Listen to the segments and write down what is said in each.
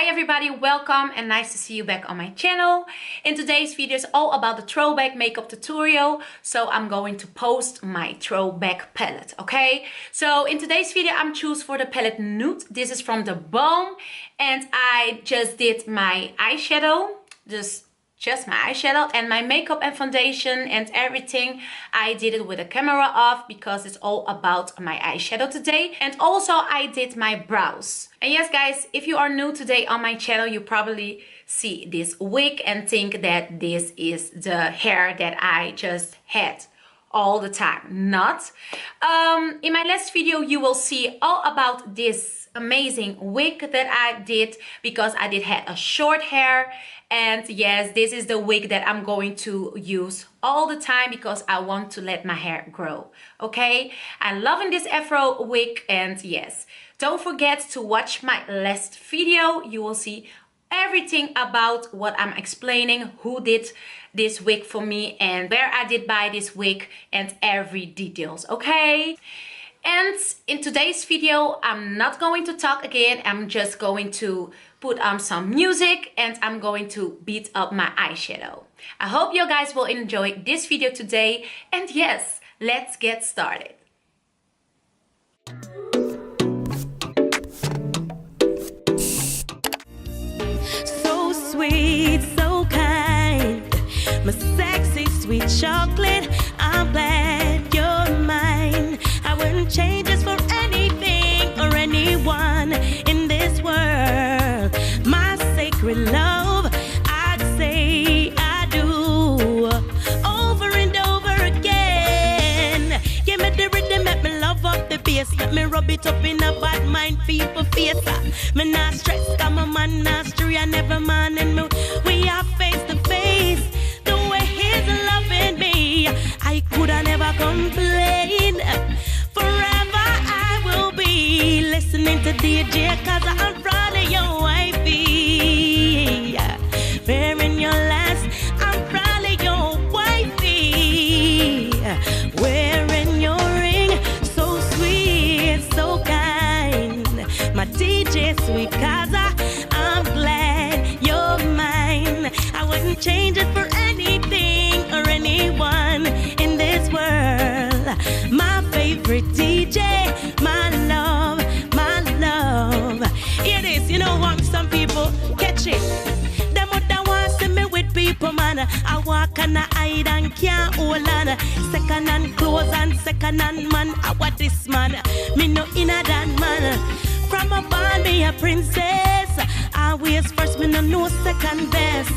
Hi everybody, welcome and nice to see you back on my channel. In today's video is all about the throwback makeup tutorial. So I'm going to post my throwback palette, okay? So in today's video I'm choose for the palette Nude. This is from the BALM and I just did my eyeshadow, just my eyeshadow and my makeup and foundation and everything. I did it with the camera off because it's all about my eyeshadow today. And also I did my brows. And yes guys, if you are new today on my channel, you probably see this wig and think that this is the hair that I just had all the time. Not. In my last video you will see all about this amazing wig that I did because I did have a short hair. And yes, this is the wig that I'm going to use all the time because I want to let my hair grow, okay? I'm loving this afro wig and yes, don't forget to watch my last video. You will see everything about what I'm explaining, who did this wig for me and where I did buy this wig and every details, okay? And in today's video, I'm not going to talk again. I'm just going to put on some music and I'm going to beat up my eyeshadow. I hope you guys will enjoy this video today. And yes, let's get started. So sweet, so kind, my sexy sweet chocolate, I'm glad you're mine. I wouldn't change this for anything or anyone in this world. My sacred love, I'd say I do over and over again. Give me the rhythm, make me love up the bass, let me rub it up in a bad mind, feel for face. Me not stress, I'm a man, not stray, I never man and me. We are face to face, the way he's loving me, I coulda never complain. Forever I will be listening to DJ cause I'm proud of your wifey. Wearing your last, I'm proud of your wifey. Wearing your ring, so sweet, so kind. My DJ sweet cause I'm glad you're mine. I wouldn't change it for anything or anyone in this world. My favorite DJ, my love, my love. It is, you know what, some people catch it. Them would want to see me with people, man. I walk and I hide and can't hold on. Second hand clothes and second hand man. I want this man, me no inner than man. From a bond, me a princess. Always first, me no second best.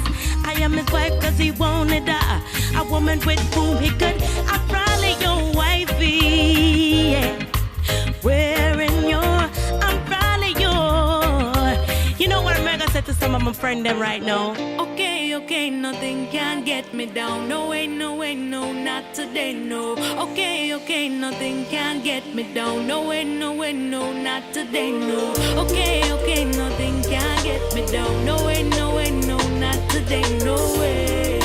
I am his wife cause he wanted a woman with whom he could. I'm probably your wifey, yeah. Wearing your, I'm probably your. You know what I'm gonna say to some of my friends them right now? Okay, okay, nothing can get me down. No way, no way, no, not today, no. Okay, okay, nothing can get me down. No way, no way, no, not today, no. Okay, okay, nothing can get me down. No way, no way, no, not today, no way.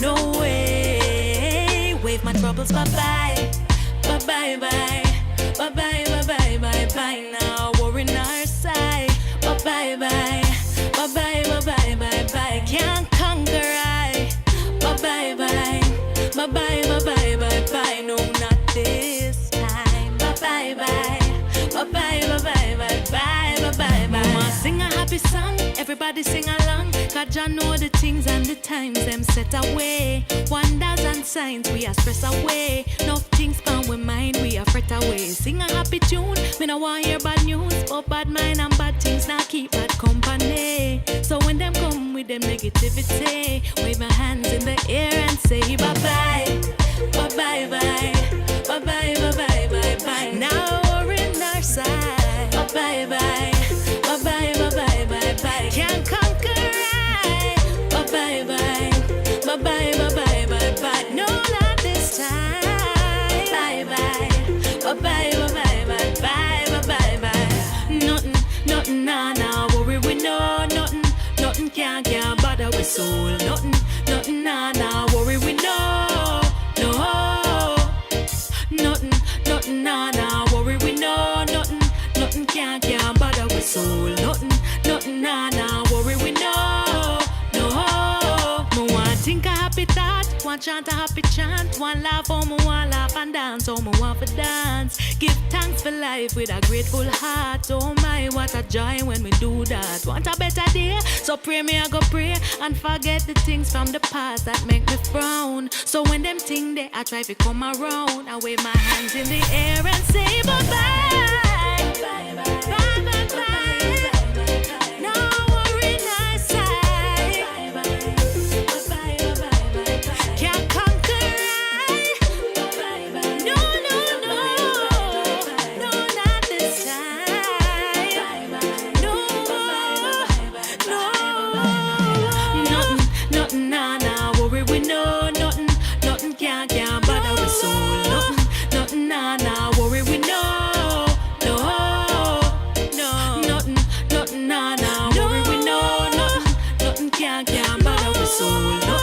No way. Wave my troubles bye-bye. Bye-bye, bye. Bye-bye, bye-bye, bye-bye. Now we're in our side. Bye-bye, bye. Bye-bye, bye-bye, bye-bye. Can't conquer I. Bye-bye, bye. Bye-bye, bye-bye, bye-bye. No, not this time. Bye-bye, bye. Bye-bye, bye-bye, bye-bye, bye-bye, bye. Sing a happy song, everybody sing along. Cause you know the things and the times them set away. Wonders and signs we are stress away. No things pan with mind we are fret away. Sing a happy tune, me no want hear bad news. But bad mind and bad things now keep bad company. So when them come with them negativity, wave my hands in the air and say bye-bye. Bye-bye, bye. Bye-bye, bye-bye, bye-bye. Now we're in our side. Bye-bye, bye. Bye-bye, bye-bye, bye-bye. Can't conquer I. Bye-bye, bye. Bye-bye, bye-bye, bye-bye. No, not this time. Bye-bye. Bye-bye, bye-bye, bye-bye, bye-bye, bye. Nothing, nothing, nah, worry we know. Nothing can't bother with soul. Nothing, nah, worry we know. No. Nothing, nah, worry we know. Nothing can't bother with soul. Nothing, chant a happy chant. One laugh, oh me want laugh and dance, oh me want for dance. Give thanks for life with a grateful heart. Oh my, what a joy when we do that. Want a better day? So pray me I go pray and forget the things from the past that make me frown. So when them things they I try to come around, I wave my hands in the air and say bye-bye. Bye, bye, bye, bye, bye. No worry, nice side. Can't conquer I. No, no, no. No, not this time. No, no. Nothing, nah, worry we know. Nothing can't bother with soul. Nothing, nah, worry we know. Nothing, nah, worry we know. Nothing can't bother with soul.